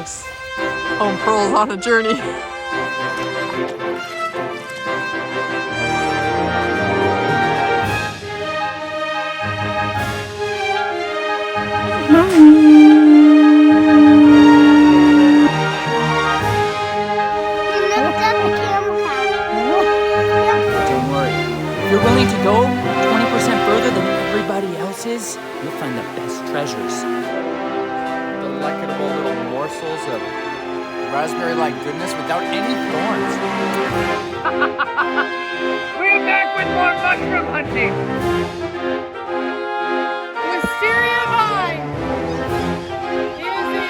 vlogs. Home Pearl's on a journey. Don't worry. If you're willing to go 20% further than everybody else is, you'll find the best treasures. Delectable little morsels of raspberry-like goodness without any thorns. We're back with more mushroom hunting. Wisteria vine is a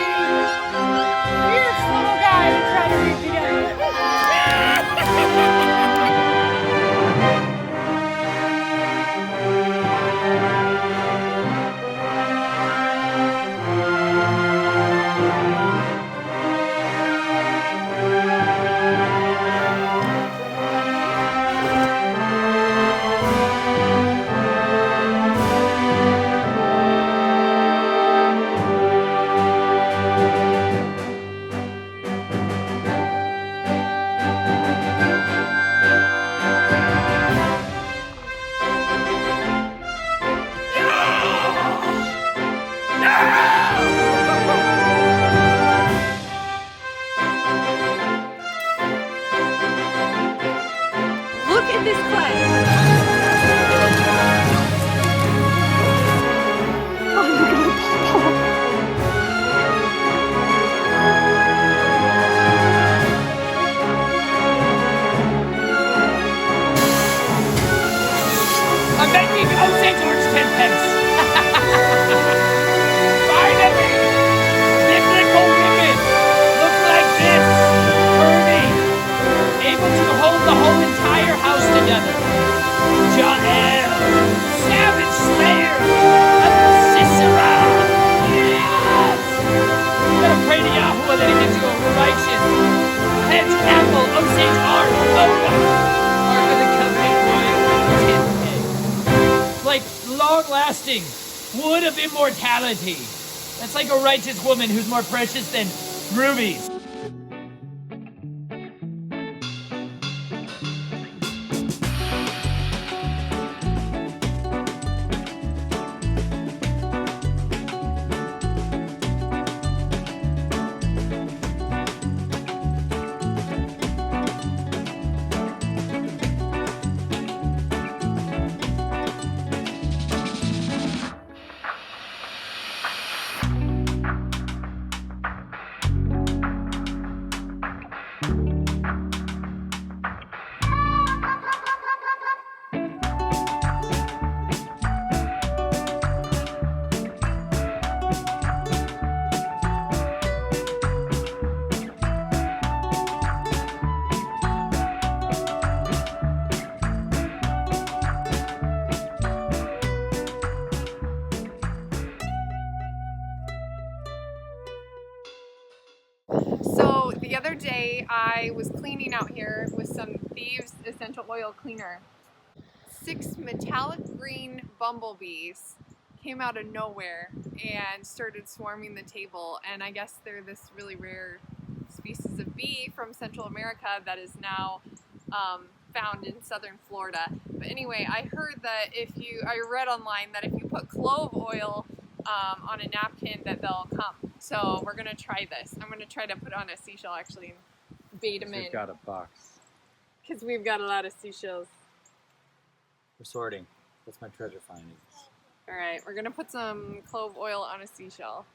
fierce little guy to try to read together. Look at this clay. I'm making St. George 10 pence. Finally, biblical women look like this. Curvy, able to hold the whole entire house together. Jael, savage slayer of Sisera. Yes. Gotta pray to Yahuwah that he gives you a righteous hedge apple of St. Ark. Ark of the Covenant wood. Like long-lasting wood of immortality. That's like a righteous woman who's more precious than rubies. So the other day I was cleaning out here with some Thieves essential oil cleaner. 6 metallic green bumblebees came out of nowhere and started swarming the table, and I guess they're this really rare species of bee from Central America that is now found in southern Florida. But anyway, I heard that I read online that if you put clove oil on a napkin that they'll come. So we're gonna try this. I'm gonna try to put on a seashell actually and bait them in. We've got a box. Because we've got a lot of seashells. We're sorting. That's my treasure findings. Alright, we're gonna put some clove oil on a seashell.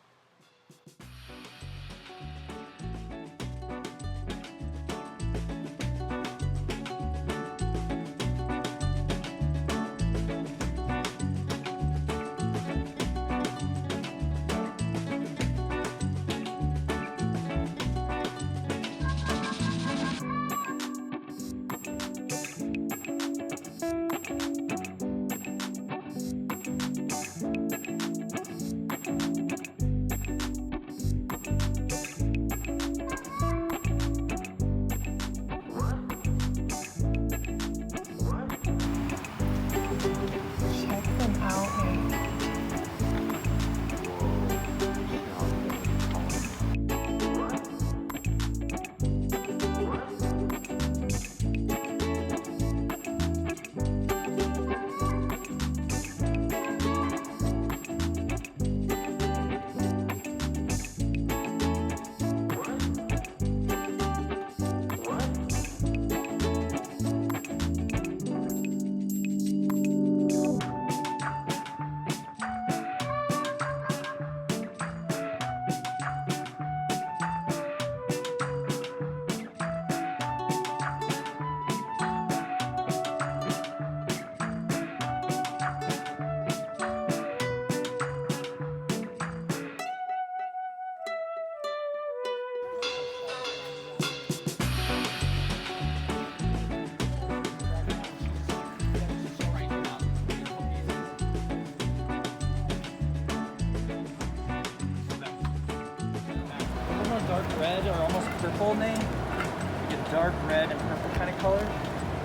dark red or almost purple name. You get dark red and purple kind of color.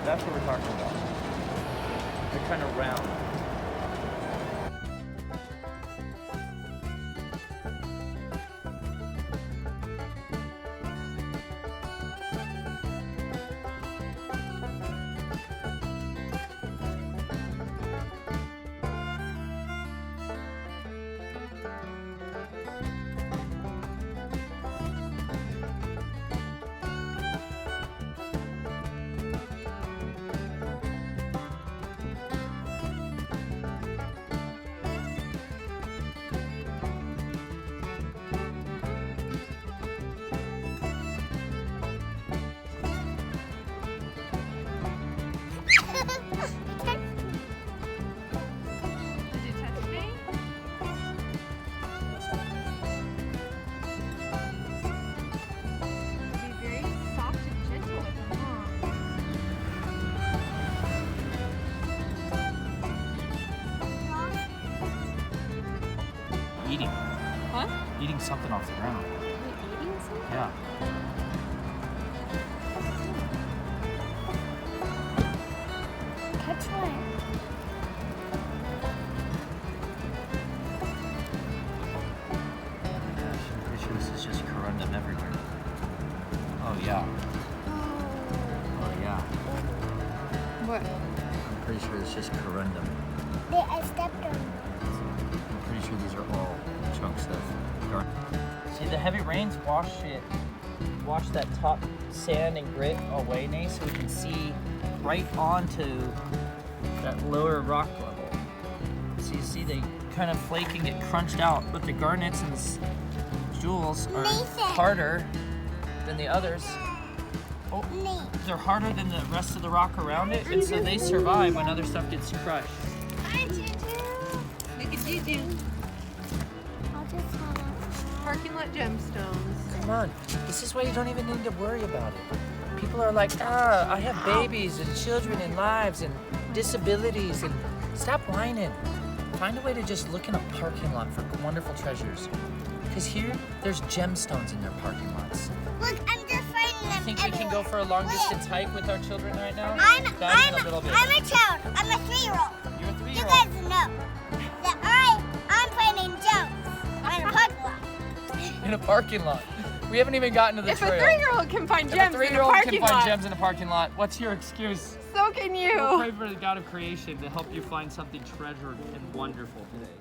That's what we're talking about. They're kind of round. Did you touch me? Be very soft and gentle with them, huh? Eating. What? Eating something off the ground. Are you eating something? Yeah. Catch one. I'm pretty sure this is just corundum everywhere. Oh yeah. Oh yeah. What? I'm pretty sure it's just corundum. I stepped on. I'm pretty sure these are all chunks of garnet. See, the heavy rains wash that top sand and grit away, Nate, so we can see right onto that lower rock level. So you see they kind of flake and get crunched out, but the garnets and the jewels are harder than the others. Oh, they're harder than the rest of the rock around it, and so they survive when other stuff gets crushed. Look at Juju. I'll just have a Parking lot gemstones. Come on, this is why you don't even need to worry about it. People are like, I have babies and children and lives and disabilities, and stop whining. Find a way to just look in a parking lot for wonderful treasures. Because here, there's gemstones in their parking lots. Look, I'm just finding them. Think we can go for a long distance hike with our children right now? I'm Down in a little bit. a child. I'm a 3-year-old. You're a You 3-year-old. guys know that I'm finding gems in a parking lot. In a parking lot. We haven't even gotten to the If trail. a 3-year-old can find If gems a in a 3-year-old parking can find lot, gems in a parking lot, what's your excuse? so can you. We'll pray for the God of creation to help you find something treasured and wonderful today.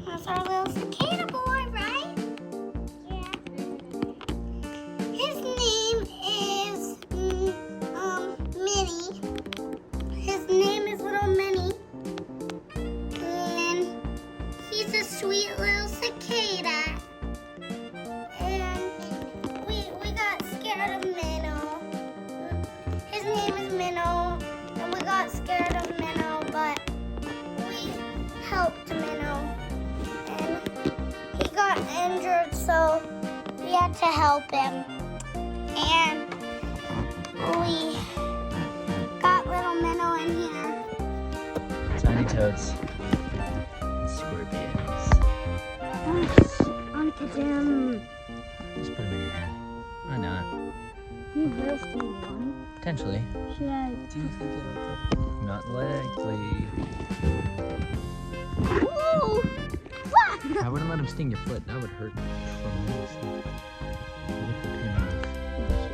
That's our little cicada boy, right? Yeah. His name is Minnie. His name is Little Minnie. And he's a sweet little cicada. And we got scared of Minnow. His name is Minnow. And we got scared of Minnow, but we helped Minnow. He got injured, so we had to help him. And we got little Minnow in here. Tiny toads. Scorpions. Onto them. Just put them in your hand. Why not? You will see one. Potentially. Should I? Do you think it'll? Not likely. Ooh! I wouldn't let him sting your foot. That would hurt tremendously. Get the pin off.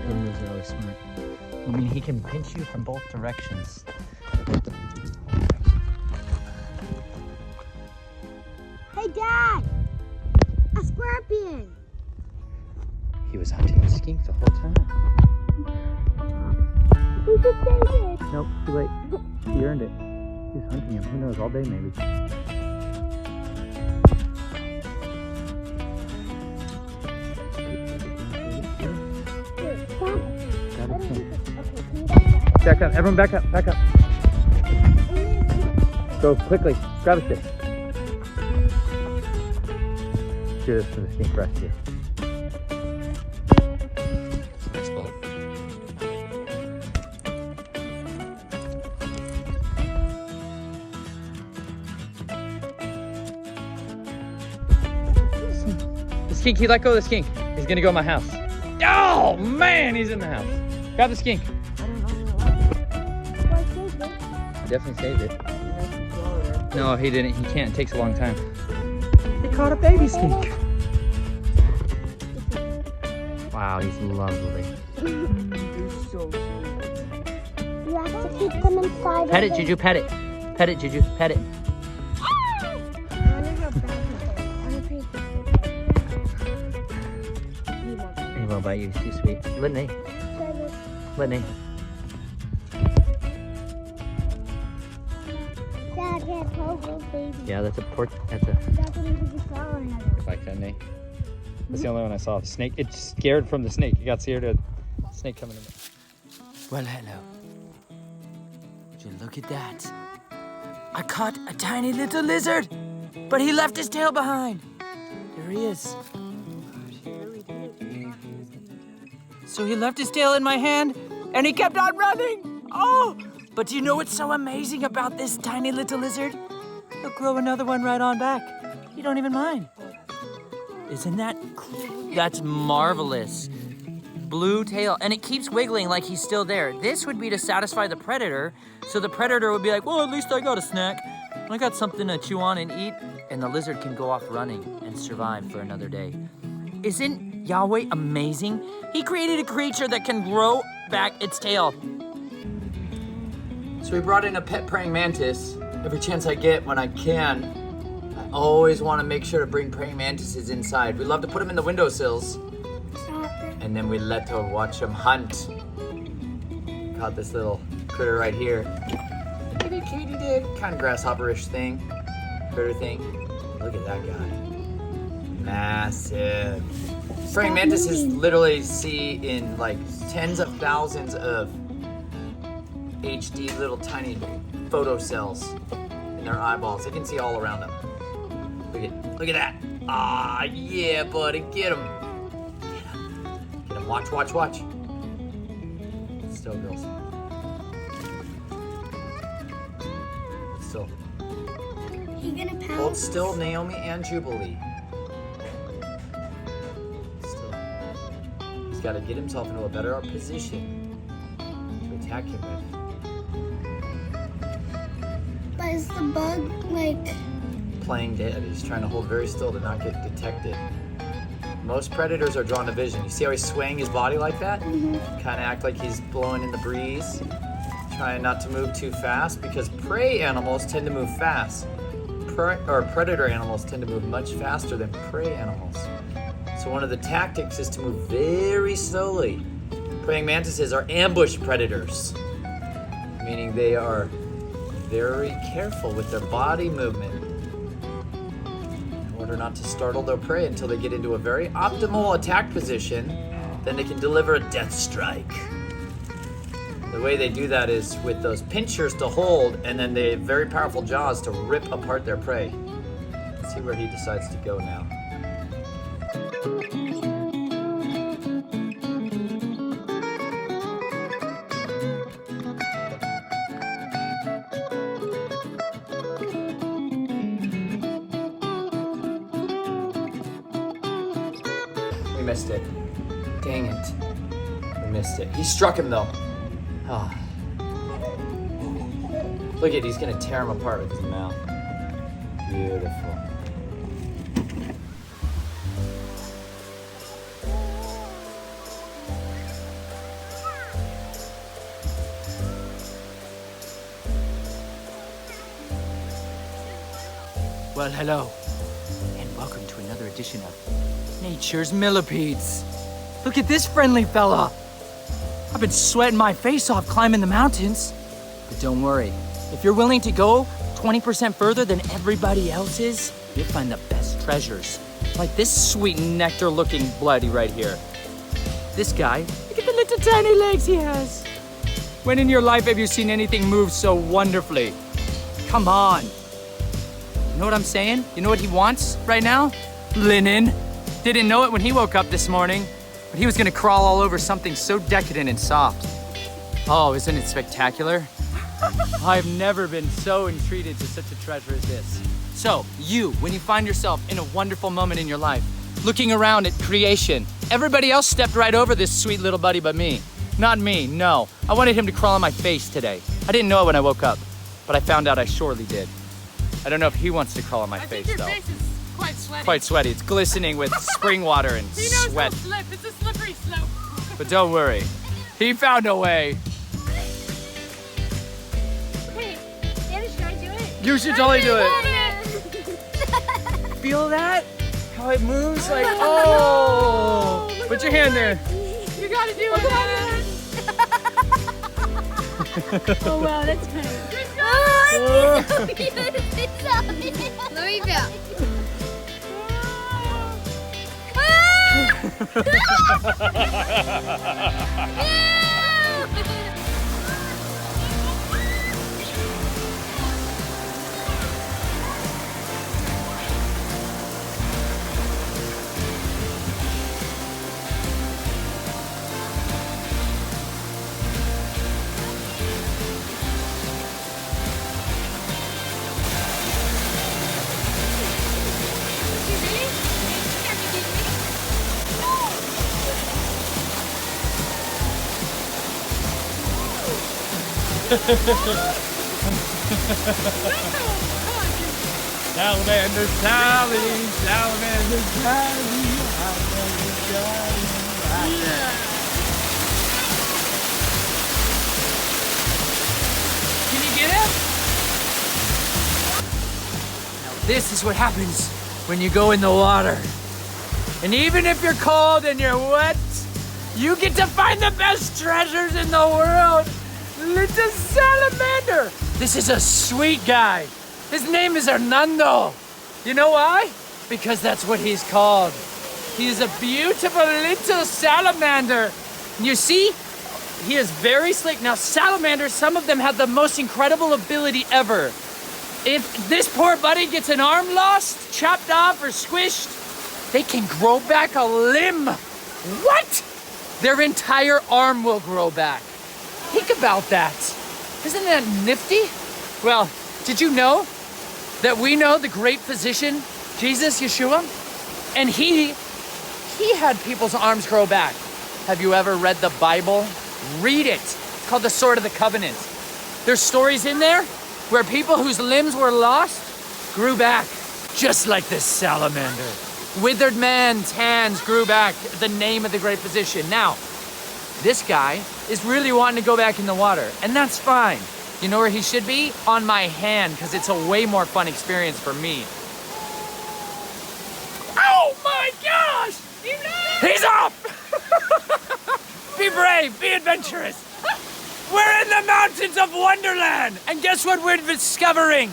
Pin moves are always smart. I mean, he can pinch you from both directions. Hey, Dad! A scorpion! He was hunting a skink the whole time. We should save it. Nope, too late. He earned it. He's hunting him. Who knows? All day, maybe. Back up. Everyone back up. Back up. Go quickly. Grab a stick. Do this for the snake rescue. Nice bullet. skink. He let go of the skink. He's gonna go in my house. Oh man, he's in the house. Grab the skink. Definitely saved it. No, he didn't. He can't. It takes a long time. He caught a baby skink. Wow, he's lovely. He's so cute. You have to keep them inside. Pet it, Juju. Pet it. Pet it, Juju. Pet it. He won't bite you. He's too sweet. Litany. Litany. Dad, yeah, Pogo baby. Yeah, that's a port. That's a. That's what we saw another. Like that, Nate. That's the only one I saw. The snake. It's scared from the snake. It got scared of the snake coming in. Well, hello. Would you look at that? I caught a tiny little lizard, but he left his tail behind. There he is. So he left his tail in my hand, and he kept on running. Oh! But do you know what's so amazing about this tiny little lizard? He'll grow another one right on back. You don't even mind. Isn't that cool? That's marvelous. Blue tail, and it keeps wiggling like he's still there. This would be to satisfy the predator, so the predator would be like, well, at least I got a snack. I got something to chew on and eat, and the lizard can go off running and survive for another day. Isn't Yahweh amazing? He created a creature that can grow back its tail. So we brought in a pet praying mantis. Every chance I get when I can, I always want to make sure to bring praying mantises inside. We love to put them in the windowsills, and then we let to watch them hunt. Caught this little critter right here. Maybe a katydid, kind of grasshopper-ish thing, critter thing. Look at that guy. Massive. Praying mantises literally see in like tens of thousands of HD little tiny photocells in their eyeballs. They can see all around them. Look at that. Ah, yeah, buddy, get him. Get him, watch. Still, girls. Still. He gonna pounce? Hold still, Naomi and Jubilee. Still. He's got to get himself into a better position to attack him with. But is the bug like Playing dead. He's trying to hold very still to not get detected. Most predators are drawn to vision. You see how he's swaying his body like that? Kind of act like he's blowing in the breeze. Trying not to move too fast because prey animals tend to move fast. Predator animals tend to move much faster than prey animals. So one of the tactics is to move very slowly. Praying mantises are ambush predators, meaning they are very careful with their body movement in order not to startle their prey until they get into a very optimal attack position. Then they can deliver a death strike. The way they do that is with those pinchers to hold and then the very powerful jaws to rip apart their prey. Let's see where he decides to go now. We missed it. Dang it. We missed it. He struck him though. Oh. Look at, he's gonna tear him apart with his mouth. Beautiful. Well, hello, and welcome to another edition of Nature's Millipedes. Look at this friendly fella. I've been sweating my face off climbing the mountains. But don't worry, if you're willing to go 20% further than everybody else is, you'll find the best treasures. Like this sweet nectar-looking bloody right here. This guy, look at the little tiny legs he has. When in your life have you seen anything move so wonderfully? Come on. You know what I'm saying? You know what he wants right now? Linen. Didn't know it when he woke up this morning. But he was gonna crawl all over something so decadent and soft. Oh, isn't it spectacular? I've never been so entreated to such a treasure as this. So, you, when you find yourself in a wonderful moment in your life, looking around at creation. Everybody else stepped right over this sweet little buddy but me. Not me, no. I wanted him to crawl on my face today. I didn't know it when I woke up, but I found out I surely did. I don't know if he wants to crawl on my face, though. I think your face is quite sweaty. Quite sweaty. It's glistening with spring water and He knows sweat. he'll slip. It's a slippery slope. But don't worry. He found a way. Hey, Anna, should I do it? You should totally do it. it. Feel that? How it moves like, oh. Put your hand there. You gotta do it. Oh wow, that's kind of. Oh, it's so cute. It's so cute. Let me feel. Salamander Sally, Salamander Sally, Salamander Sally. Can you get him? Now this is what happens when you go in the water. And even if you're cold and you're wet, you get to find the best treasures in the world. Little salamander. This is a sweet guy. His name is Hernando. You know why? Because that's what he's called. He is a beautiful little salamander. And you see, he is very slick. Now, salamanders, some of them have the most incredible ability ever. If this poor buddy gets an arm lost, chopped off, or squished, they can grow back a limb. What? Their entire arm will grow back. Think about that. Isn't that nifty? Well, did you know that we know the great physician, Jesus, Yeshua? And he had people's arms grow back. Have you ever read the Bible? Read it. It's called the Sword of the Covenant. There's stories in there where people whose limbs were lost grew back, just like this salamander. Withered man's hands grew back, the name of the great physician. Now, this guy is really wanting to go back in the water, and that's fine. You know where he should be? On my hand, because it's a way more fun experience for me. Oh my gosh! He's off! Be brave, be adventurous. We're in the mountains of Wonderland, and guess what we're discovering?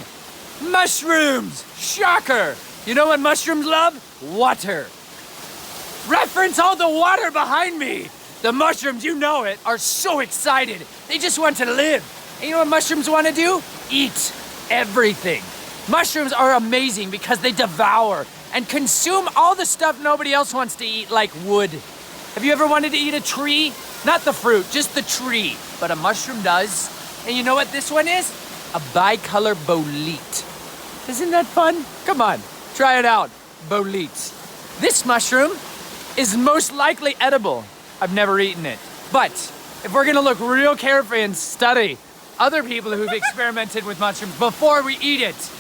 Mushrooms! Shocker! You know what mushrooms love? Water. Reference all the water behind me. The mushrooms, you know it, are so excited. They just want to live. And you know what mushrooms want to do? Eat everything. Mushrooms are amazing because they devour and consume all the stuff nobody else wants to eat, like wood. Have you ever wanted to eat a tree? Not the fruit, just the tree. But a mushroom does. And you know what this one is? A bicolor bolete. Isn't that fun? Come on, try it out. Bolete. This mushroom is most likely edible. I've never eaten it. But if we're gonna look real carefully and study other people who've experimented with mushrooms before we eat it.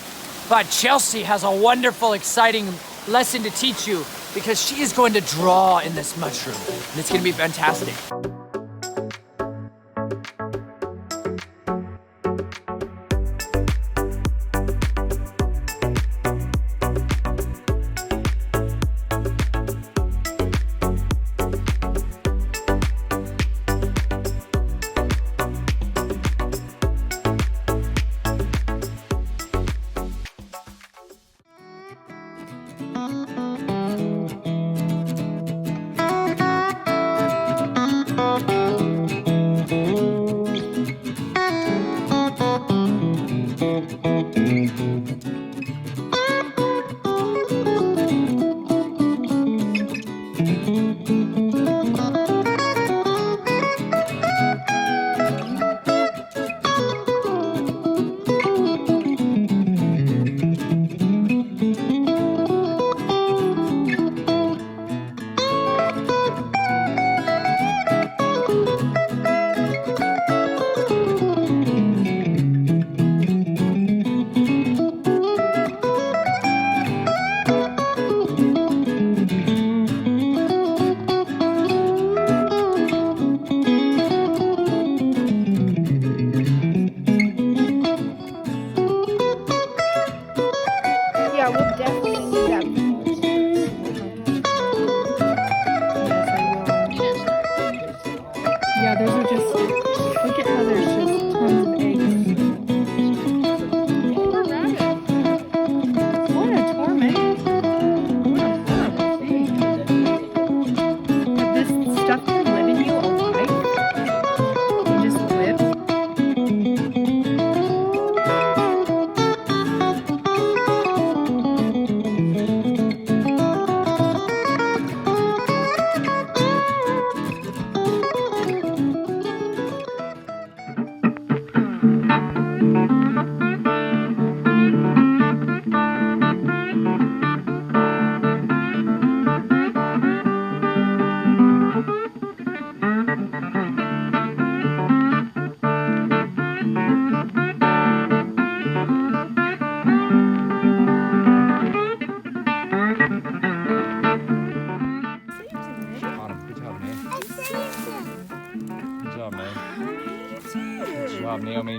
But Chelsea has a wonderful, exciting lesson to teach you because she is going to draw in this mushroom. And it's gonna be fantastic.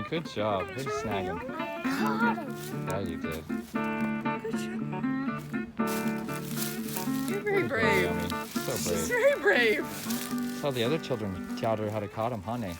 Good job. Way to snag him. Caught him. Yeah, you did. You're very Way to go, brave. Naomi. So She's brave. very brave. Tell the other children taught her how to caught him, huh, Nay?